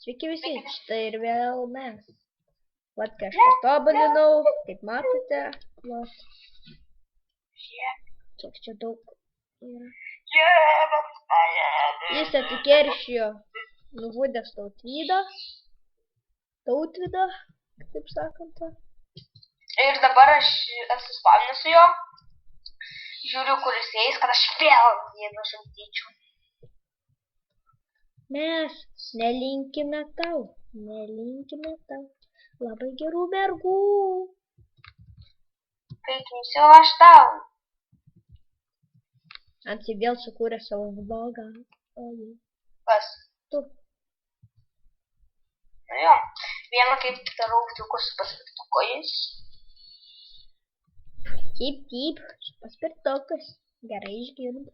Sveiki visi, štai ir vėl mes. Vat, kai aš patobulinau, kaip matote, vat. Kiek čia daug yra. Jis atikeršijo nužudęs Tautvydą, taip sakant. Ir dabar aš esu spaminęs su jo. Žiūriu, kur jis eis, kad aš vėl jį nužudyčiau. Mes nelinkime tau labai gerų mergų. Kaip nusiu aš tau. Ansi vėl sukūrė savo vlogą. Kas? Tu. Na jo, vieną kaip darau triukus su paspirtukais. Taip, su paspirtukas. Gerai išgirdau.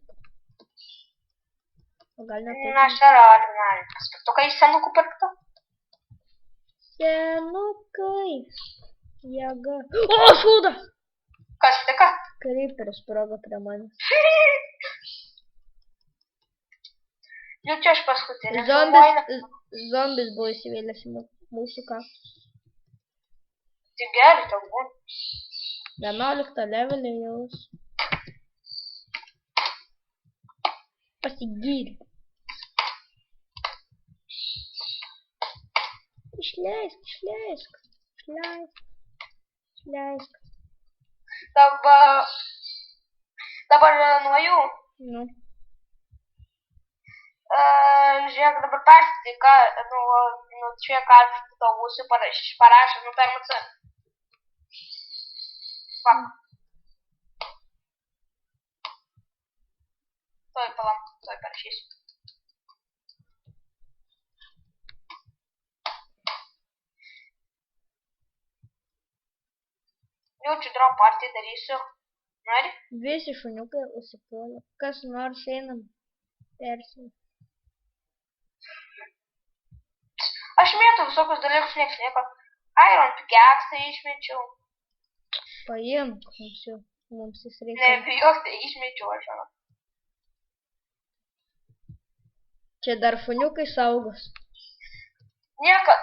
O gal ne taip? Na, aš ar paspirtukai senukų pirkta? Senukai. Jėga. O, šūda! Kas tika? Kryperis sprogo prie manęs. Jau čia aš paskutinė. Zombis buvo įsivėlęs į mūsų kaktus. Tai gerai, tau buvo. 11 levelį jaus. Pasigyrė. Išleisk. Dabar nuėjau. Nu. Žiūrėk, dabar persitika, čia ką tau būsiu parašę, per MC. Tuoj parašysiu. Jau čia drop partį darysiu. Nori? Visi šuniukai užsipuolė. Kas nors einam persim. Aš mėtų visokius dalykus, nieks nieko. Iron pickaxe išmečiau. Paimk, mums jis reikia. Nebijok, tai išmečiau aš. Čia dar šuniukai saugos. Nieka.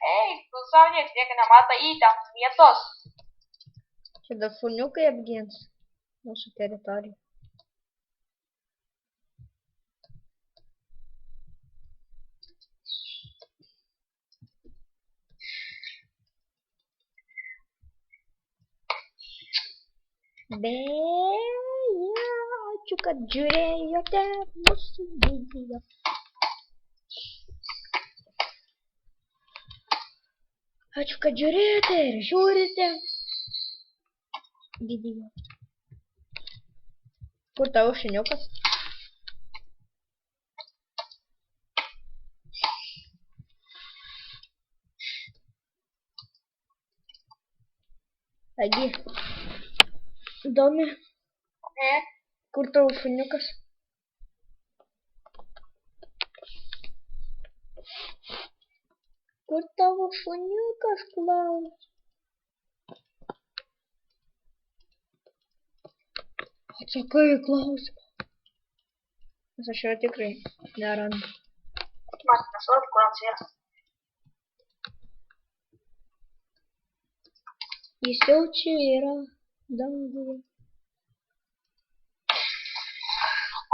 Ei, tu savo nieka nemata įtem vietos. Čia dar šuniukai apgins mūsų teritoriją. Beje, ačiū, kad žiūrėjote mūsų video. Ačiū, kad žiūrėjote ir žiūrite video. Kur tavo šuniukas? Agi. Įdomi. Kur tavo šuniukas? Kur tavo šuniukas, Klaus? Atsakai į klausimą. Nes aš jo tikrai nerandu. Man nesvarbu, kur ant vietos. Jis jau čia yra danguje.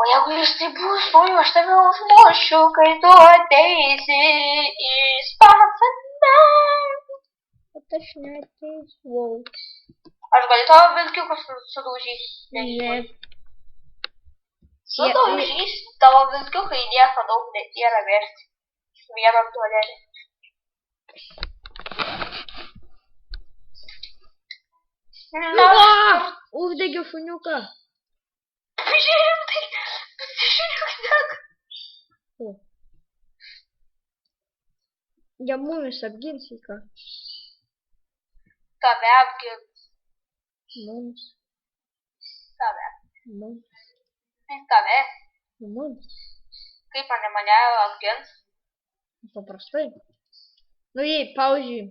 O jeigu jis tai bus, aš tave užmušiu, kai tu ateisi į spasaną. Bet aš neateisiu. Aš galiu tavo vilkiukus sudaužyti? Ne. Sudaužys, tavo vilkiukai nieko daug nėra verti. Vienam duolelį. Uždegiau šuniuką. Žiūrėjom, tai šuniukas dega. Ja mumis apgins į ką? Tave apgins. Mums. Tave. Mums. Tave. Mums. Kaip mane apgins? Paprastai. Nu jei, pavyzdžiui,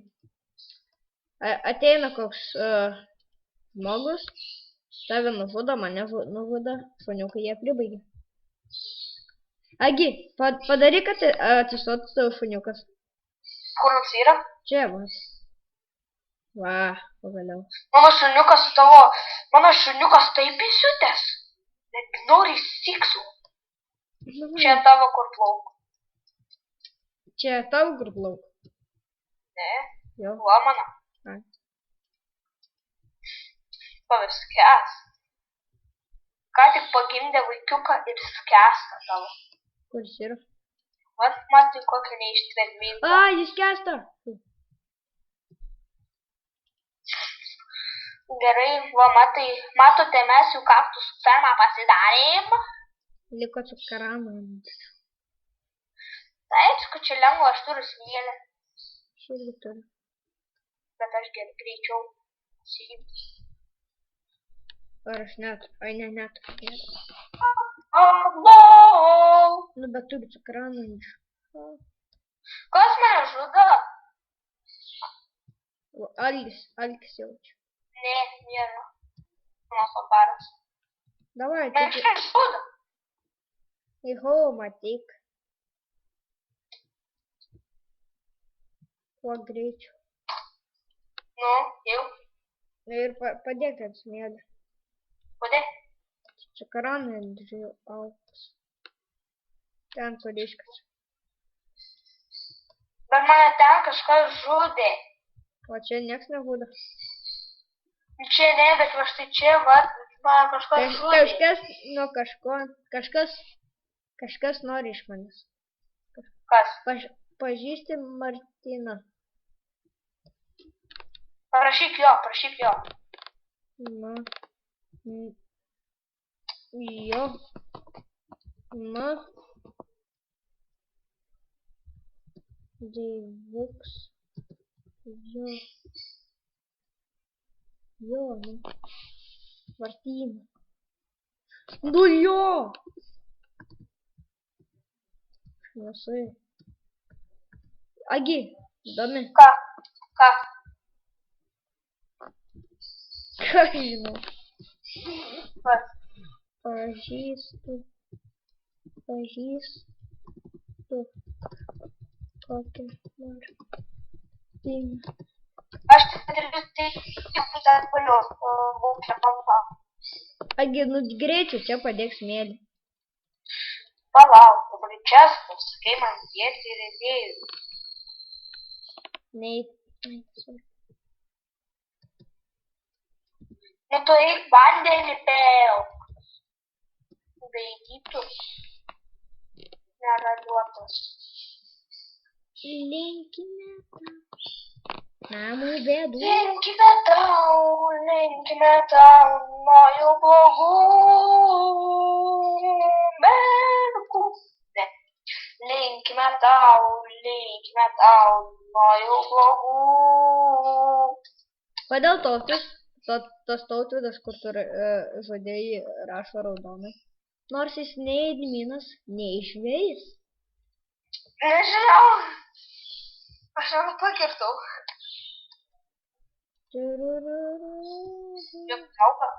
ateina koks žmogus Tave nužudo, mane nužudo, šuniukai jie pribaigė. Agi, padaryk, kad atsistotų tavo šuniukas. Kur jis yra? Čia, va. Va, pagaliau. Mano šuniukas taip įsiutęs. Net nori siksų. Čia tavo kur plauk. Čia tavo kur plauk? Ne, Jo. va mano. Ai. Pavis skęs. Ką tik pagimdė vaikiuką ir skęsta tavo. Kur jis yra? Vat matai kokį neištvermingą. A, jis skęsta. Gerai, va matote, mes jau kaktusų fermą pasidarėm. Liko tik karamą. Taip, kad čia lengva, aš turiu smėlę. Aš irgi turiu. Bet aš greičiau įsijimsiu. Ar aš net? Ai, net. Allo! Nu, bet turiu tik karamą. Kas mane žudo? Alkis jaučiu. Ne, nėra. Mano baras. Davai, Man tik. čia žudo. Iho, matyk. Kuo greičiau. Nu, jau. Ir padėk ant smėlį. Kodėl? Čia karamai džiu auks. Ten toliškas. Bet mane ten kažkas žudė. O čia nieks nebudo. Čia ne, bet va štai čia, va, mane kažkas žudė. Kažkas nuo kažko. Kažkas nori iš manęs. Kas? Pažįsti Martyną. Prašyk jo. Na. Jo. Na. Deivuks. Jo. Jo, nu. Martyną. Nu jo! Šviesai. Agi, įdomi. Ką? Ką žinau. Kas? Pažįstu. Kokią Martyną. Aš turiu tai palios, buvau čia pampa. Agi, nu greičiau čia padėk smėlį. Palauk, dabar čia sakai man dėti ir įdėjus. Nei. Nu tu eik vandenį pelk. Beigytų. Neraliuotas. Linkime namų bėdų. Linkime tau nuo jų blogų bėdų. Ne. Linkime tau nuo jų blogų. Kodėl tas tautvydas, kur tu žodėjai, rašo raudonai? Nors jis nei adminas, nei žvejys. Nežinau. Aš jau pakirtau. Jok trauka.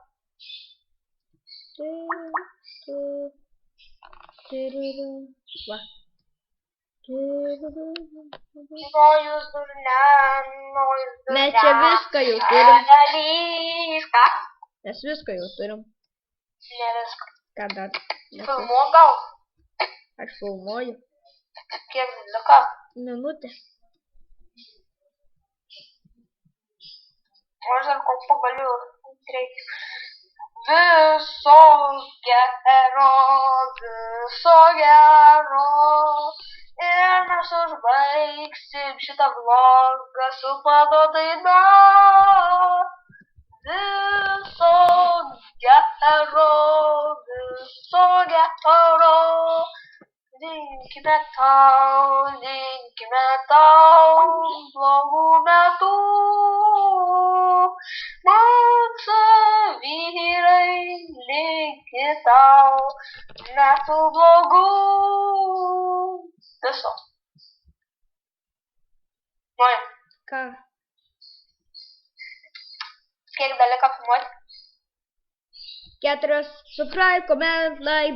Va. Nojus durne. Mes čia viską jau turim. Ką? Mes viską jau turim. Ne viską. Ką dar? Filmuok gal? Aš filmuoju. Kiek liko? Minutė. Aš dar kompu galiu greitai. Viso gero. Ir mes užbaigsim šitą vlogą su mano daina. Viso gero. Linkime tau blogų metų. Mūsų vyrai linki tau metų blogų. Viso. Nori. Ką? Kiek dar liko filmuoti? 4, subscribe, comment, like.